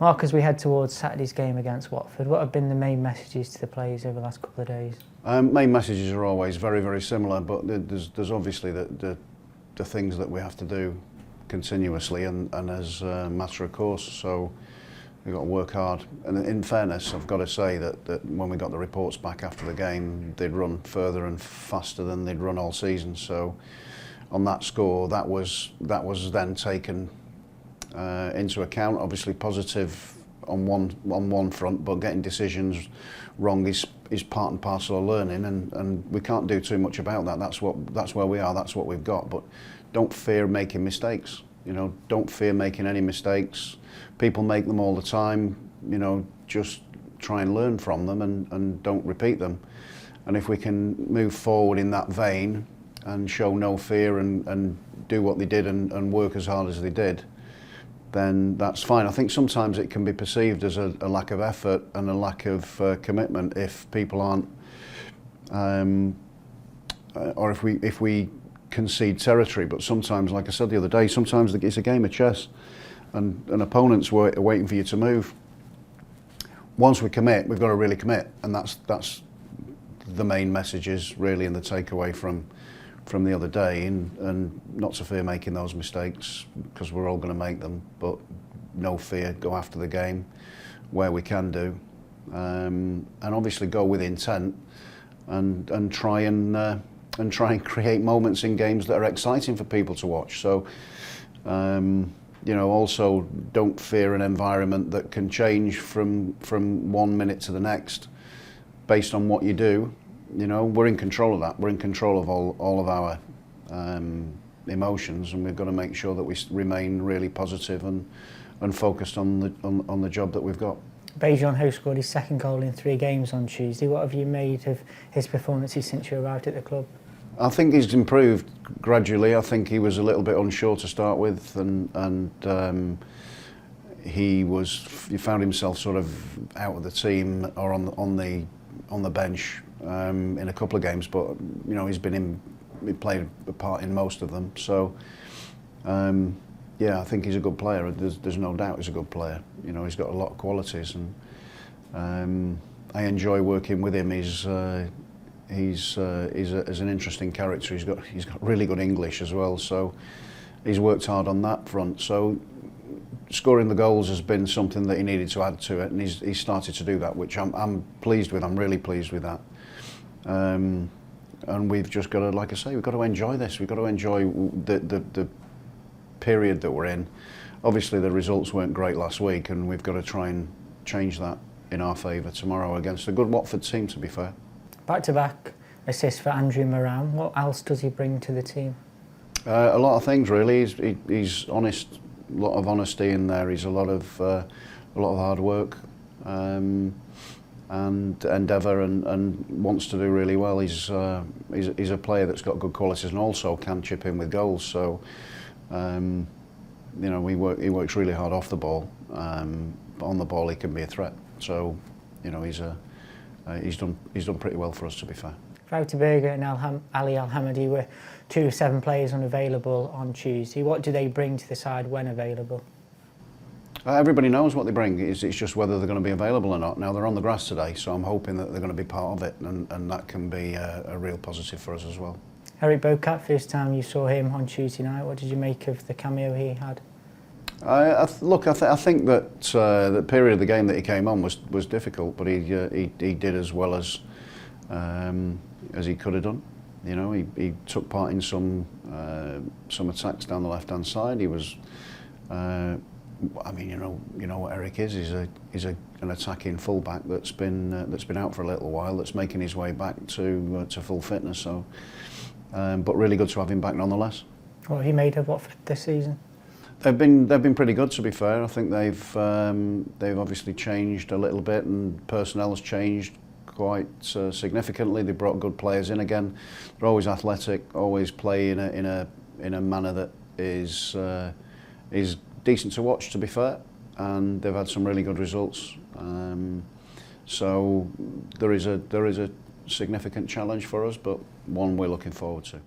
Mark, as we head towards Saturday's game against Watford, what have been the main messages to the players over the last couple of days? Main messages are always very, very similar, but there's obviously the things that we have to do continuously and as a matter of course. So we've got to work hard. And in fairness, I've got to say that when we got the reports back after the game, they'd run further and faster than they'd run all season. So on that score, that was then taken into account. Obviously positive on one front, but getting decisions wrong is part and parcel of learning, and we can't do too much about that. That's where we are. That's what we've got. But don't fear making mistakes. You know, don't fear making any mistakes. People make them all the time. You know, just try and learn from them and don't repeat them. And if we can move forward in that vein and show no fear and do what they did and work as hard as they did, then that's fine. I think sometimes it can be perceived as a lack of effort and a lack of commitment if people aren't, or if we concede territory. But sometimes, like I said the other day, sometimes it's a game of chess, and opponents are waiting for you to move. Once we commit, we've got to really commit, and that's the main messages really, and the takeaway from the other day, and not to fear making those mistakes, because we're all going to make them, but no fear, go after the game where we can do, and obviously go with intent and try and create moments in games that are exciting for people to watch. So you know, also don't fear an environment that can change from 1 minute to the next based on what you do. You know, we're in control of that. We're in control of all of our emotions, and we've got to make sure that we remain really positive and focused on the job that we've got. Bae Junho scored his second goal in 3 games on Tuesday. What have you made of his performances since you arrived at the club? I think he's improved gradually. I think he was a little bit unsure to start with, and he found himself sort of out of the team or on the bench in a couple of games, but you know, he played a part in most of them. So yeah, I think he's a good player. There's no doubt he's a good player. You know, he's got a lot of qualities, and I enjoy working with him. He's an interesting character. He's got really good English as well, so he's worked hard on that front. So scoring the goals has been something that he needed to add to it, and he's started to do that, which I'm pleased with. I'm really pleased with that. And we've just got to, like I say, we've got to enjoy this. We've got to enjoy the period that we're in. Obviously the results weren't great last week, and we've got to try and change that in our favour tomorrow against a good Watford team, to be fair. Back-to-back assist for Andrew Moran. What else does he bring to the team? A lot of things, really. He's honest, a lot of honesty in there. He's a lot of hard work and endeavour, and wants to do really well. He's a player that's got good qualities and also can chip in with goals. So you know, he works really hard off the ball. But on the ball, he can be a threat. So you know, he's done pretty well for us, to be fair. Wouter Burger and Ali Al-Hamadi were 2 of 7 players unavailable on Tuesday. What do they bring to the side when available? Everybody knows what they bring. It's just whether they're going to be available or not. Now, they're on the grass today, so I'm hoping that they're going to be part of it, and that can be a real positive for us as well. Eric Bocat, first time you saw him on Tuesday night, what did you make of the cameo he had? Look, I think that the period of the game that he came on was difficult, but he did as well as he could have done. You know, he took part in some attacks down the left-hand side. He was, I mean, you know what Eric is. He's an attacking fullback that's been out for a little while. That's making his way back to full fitness. So, but really good to have him back nonetheless. What have you made of Watford this season? They've been pretty good, to be fair. I think they've obviously changed a little bit, and personnel has changed quite significantly. They brought good players in again. They're always athletic, always play in a manner that is decent to watch, to be fair. And they've had some really good results. So there is a significant challenge for us, but one we're looking forward to.